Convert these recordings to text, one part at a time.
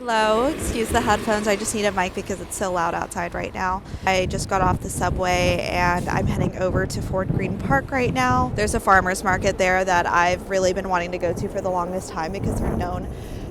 Hello, excuse the headphones. I just need a mic because it's so loud outside right now. I just got off the subway and I'm heading over to Fort Greene Park right now. There's a farmer's market there that I've really been wanting to go to for the longest time because they're known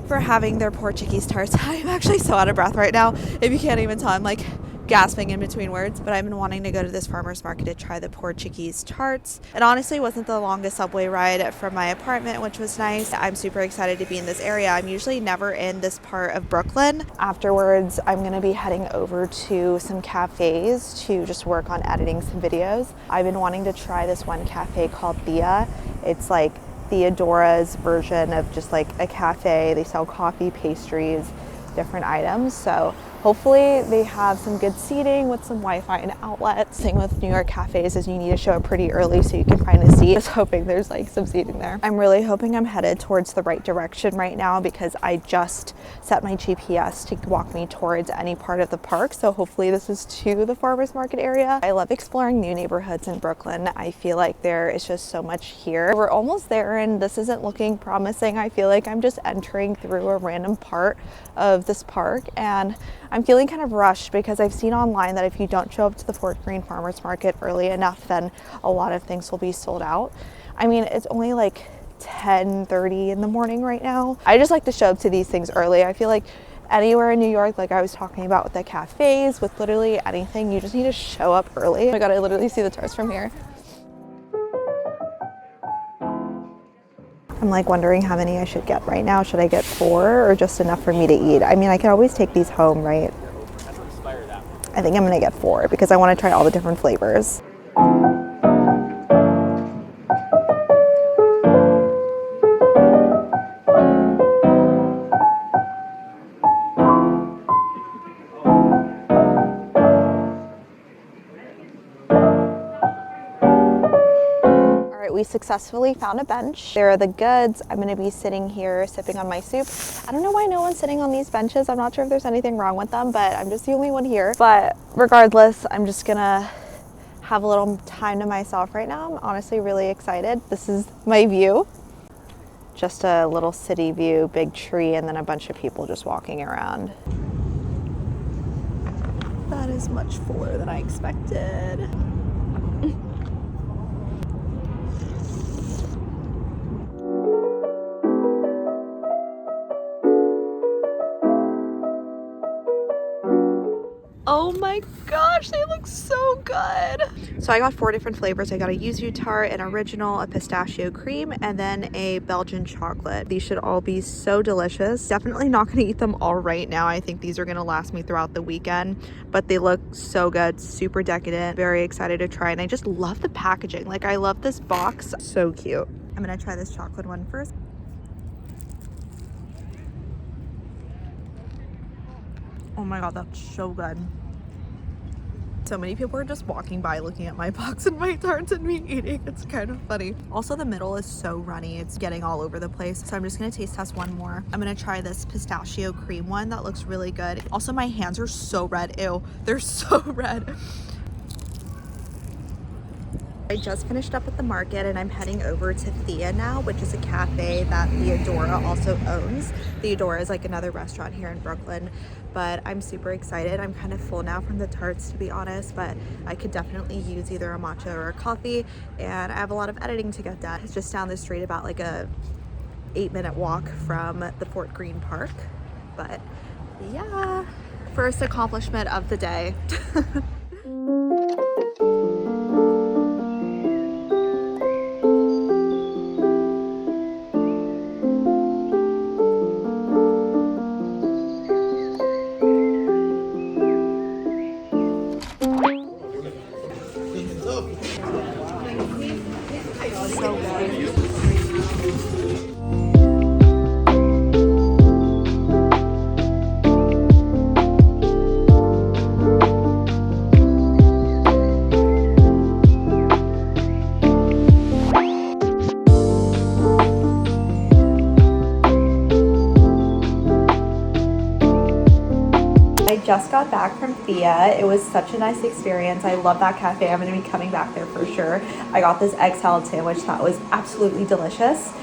for having their Portuguese tarts. I'm actually so out of breath right now. If you can't even tell, I'm like gasping in between words, but I've been wanting to go to this farmer's market to try the Portuguese tarts. It honestly wasn't the longest subway ride from my apartment, which was nice. I'm super excited to be in this area. I'm usually never in this part of Brooklyn. Afterwards, I'm going to be heading over to some cafes to just work on editing some videos. I've been wanting to try this one cafe called Thea. It's like Theodora's version of just like a cafe. They sell coffee, pastries, different items. So hopefully they have some good seating with some Wi-Fi and outlets. Thing with New York cafes is you need to show up pretty early so you can find a seat. Just hoping there's like some seating there. I'm really hoping I'm headed towards the right direction right now because I just set my GPS to walk me towards any part of the park. So hopefully this is to the farmers market area. I love exploring new neighborhoods in Brooklyn. I feel like there is just so much here. We're almost there and this isn't looking promising. I feel like I'm just entering through a random part of this park and I'm feeling kind of rushed because I've seen online that if you don't show up to the Fort Greene Farmers Market early enough, then a lot of things will be sold out. I mean, it's only like 10:30 in the morning right now. I just like to show up to these things early. I feel like anywhere in New York, like I was talking about with the cafes, with literally anything, you just need to show up early. Oh my God, I literally see the tarts from here. I'm like wondering how many I should get right now. Should I get 4 or just enough for me to eat? I mean, I can always take these home, right? I think I'm gonna get 4 because I want to try all the different flavors. We successfully found a bench. There are the goods. I'm gonna be sitting here sipping on my soup. I don't know why no one's sitting on these benches. I'm not sure if there's anything wrong with them, but I'm just the only one here. But regardless, I'm just gonna have a little time to myself right now. I'm honestly really excited. This is my view. Just a little city view, big tree, and then a bunch of people just walking around. That is much fuller than I expected. Oh my gosh, they look so good. So I got 4 different flavors. I got a yuzu tart, an original, a pistachio cream, and then a Belgian chocolate. These should all be so delicious. Definitely not gonna eat them all right now. I think these are gonna last me throughout the weekend, but they look so good, super decadent. Very excited to try, and I just love the packaging. Like, I love this box, so cute. I'm gonna try this chocolate one first. Oh my God, that's so good. So many people are just walking by looking at my box and my tarts and me eating. It's kind of funny. Also, the middle is so runny. It's getting all over the place. So I'm just gonna taste test one more. I'm gonna try this pistachio cream one. That looks really good. Also, my hands are so red. Ew, they're so red. I just finished up at the market and I'm heading over to Thea now, which is a cafe that Theodora also owns. Theodora is like another restaurant here in Brooklyn, but I'm super excited. I'm kind of full now from the tarts, to be honest, but I could definitely use either a matcha or a coffee, and I have a lot of editing to get done. It's just down the street, about like a 8-minute walk from the Fort Greene Park. But yeah, first accomplishment of the day. Just got back from Thea. It was such a nice experience. I love that cafe. I'm going to be coming back there for sure. I got this egg salad sandwich that was absolutely delicious.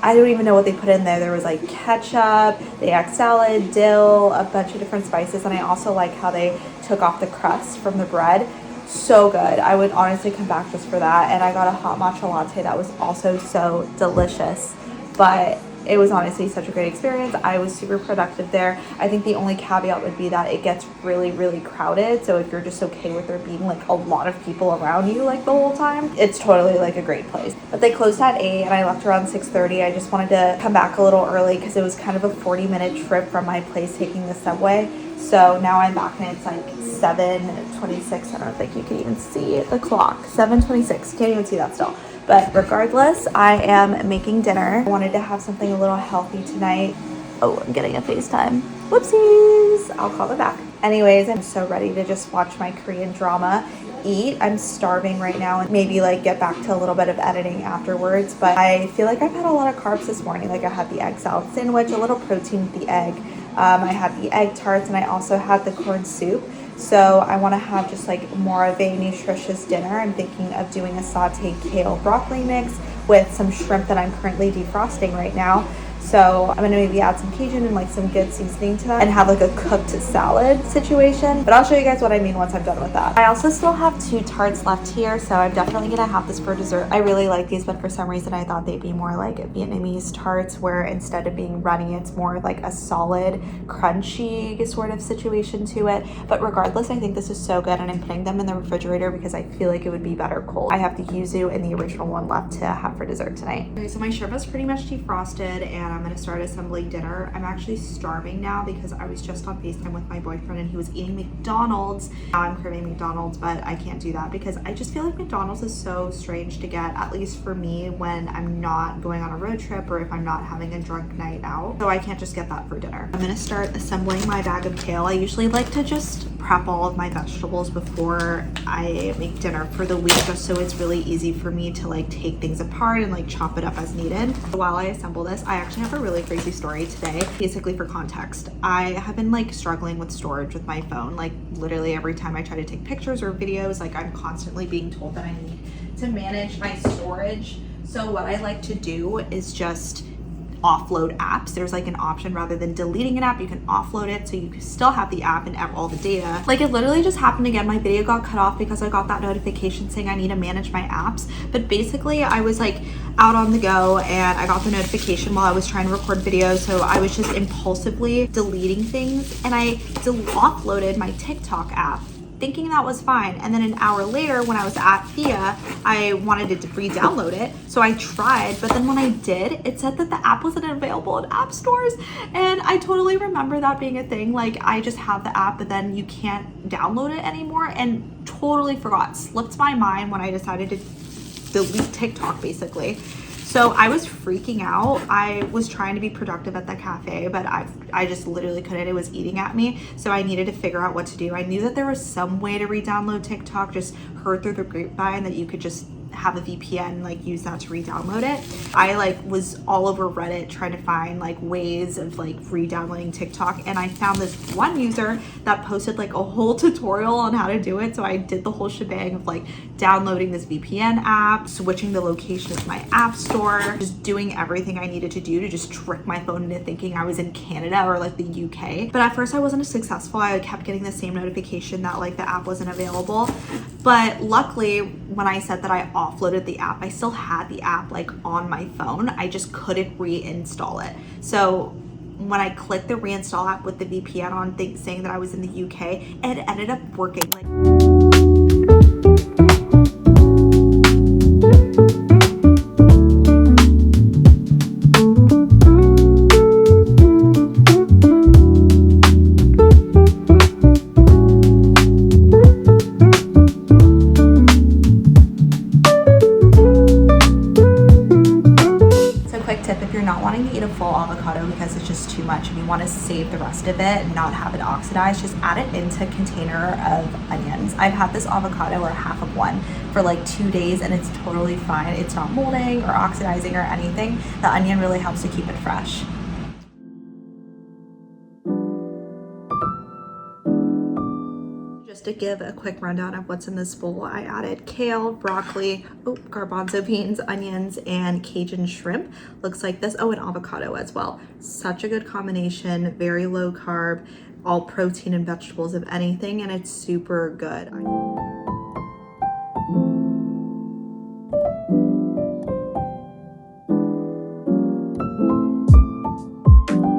I don't even know what they put in there. There was like ketchup, they had salad, dill, a bunch of different spices, and I also like how they took off the crust from the bread. So good. I would honestly come back just for that. And I got a hot matcha latte that was also so delicious. But it was honestly such a great experience. I was super productive there. I think the only caveat would be that it gets really, really crowded. So if you're just okay with there being like a lot of people around you like the whole time, it's totally like a great place. But they closed at 8 and I left around 6:30. I just wanted to come back a little early because it was kind of a 40-minute trip from my place taking the subway. So now I'm back and it's like 7:26. I don't think you can even see the clock. 7:26. Can't even see that still. But regardless, I am making dinner. I wanted to have something a little healthy tonight. Oh, I'm getting a FaceTime. Whoopsies. I'll call it back. Anyways, I'm so ready to just watch my Korean drama, eat. I'm starving right now and maybe like get back to a little bit of editing afterwards. But I feel like I've had a lot of carbs this morning. Like I had the egg salad sandwich, a little protein with the egg. I had the egg tarts and I also had the corn soup. So I want to have just like more of a nutritious dinner. I'm thinking of doing a sauteed kale broccoli mix with some shrimp that I'm currently defrosting right now. So I'm gonna maybe add some Cajun and like some good seasoning to that and have like a cooked salad situation. But I'll show you guys what I mean once I'm done with that. I also still have 2 tarts left here, so I'm definitely gonna have this for dessert. I really like these, but for some reason I thought they'd be more like Vietnamese tarts where instead of being runny, it's more like a solid, crunchy sort of situation to it. But regardless, I think this is so good and I'm putting them in the refrigerator because I feel like it would be better cold. I have the yuzu and the original one left to have for dessert tonight. Okay, so my shrimp is pretty much defrosted and I'm gonna start assembling dinner. I'm actually starving now because I was just on FaceTime with my boyfriend and he was eating McDonald's. Now I'm craving McDonald's, but I can't do that because I just feel like McDonald's is so strange to get, at least for me, when I'm not going on a road trip or if I'm not having a drunk night out. So I can't just get that for dinner. I'm gonna start assembling my bag of kale. I usually like to just prep all of my vegetables before I make dinner for the week just so it's really easy for me to like take things apart and like chop it up as needed. While I assemble this, I actually have a really crazy story today. Basically, for context, I have been like struggling with storage with my phone. Like literally every time I try to take pictures or videos, like I'm constantly being told that I need to manage my storage. So what I like to do is just offload apps. There's like an option rather than deleting an app, you can offload it so you can still have the app and all the data. Like it literally just happened again. My video got cut off because I got that notification saying I need to manage my apps. But basically I was like out on the go and I got the notification while I was trying to record videos. So I was just impulsively deleting things and I offloaded my TikTok app thinking that was fine. And then an hour later when I was at Thea, I wanted to re-download it. So I tried, but then when I did, it said that the app wasn't available in app stores. And I totally remember that being a thing. Like I just have the app, but then you can't download it anymore, and totally forgot. Slipped my mind when I decided to delete TikTok basically. So I was freaking out. I was trying to be productive at the cafe, but I just literally couldn't. It was eating at me. So I needed to figure out what to do. I knew that there was some way to re-download TikTok, just heard through the grapevine that you could just have a VPN, like use that to re-download it. I like was all over Reddit trying to find like ways of like re-downloading TikTok, and I found this one user that posted like a whole tutorial on how to do it. So I did the whole shebang of like downloading this VPN app, switching the location of my app store, just doing everything I needed to do to just trick my phone into thinking I was in Canada or like the UK. But at first I wasn't successful. I kept getting the same notification that like the app wasn't available. But luckily when I said that I offloaded the app, I still had the app like on my phone. I just couldn't reinstall it. So when I clicked the reinstall app with the VPN on saying that I was in the UK, it ended up working. Like because it's just too much and you want to save the rest of it and not have it oxidized, just add it into a container of onions. I've had this avocado or half of one for like 2 days and it's totally fine. It's not molding or oxidizing or anything. The onion really helps to keep it fresh. to give a quick rundown of what's in this bowl, I added kale, broccoli, garbanzo beans, onions, and Cajun shrimp. Looks like this. Oh, and avocado as well. Such a good combination, very low carb, all protein and vegetables if anything, and it's super good.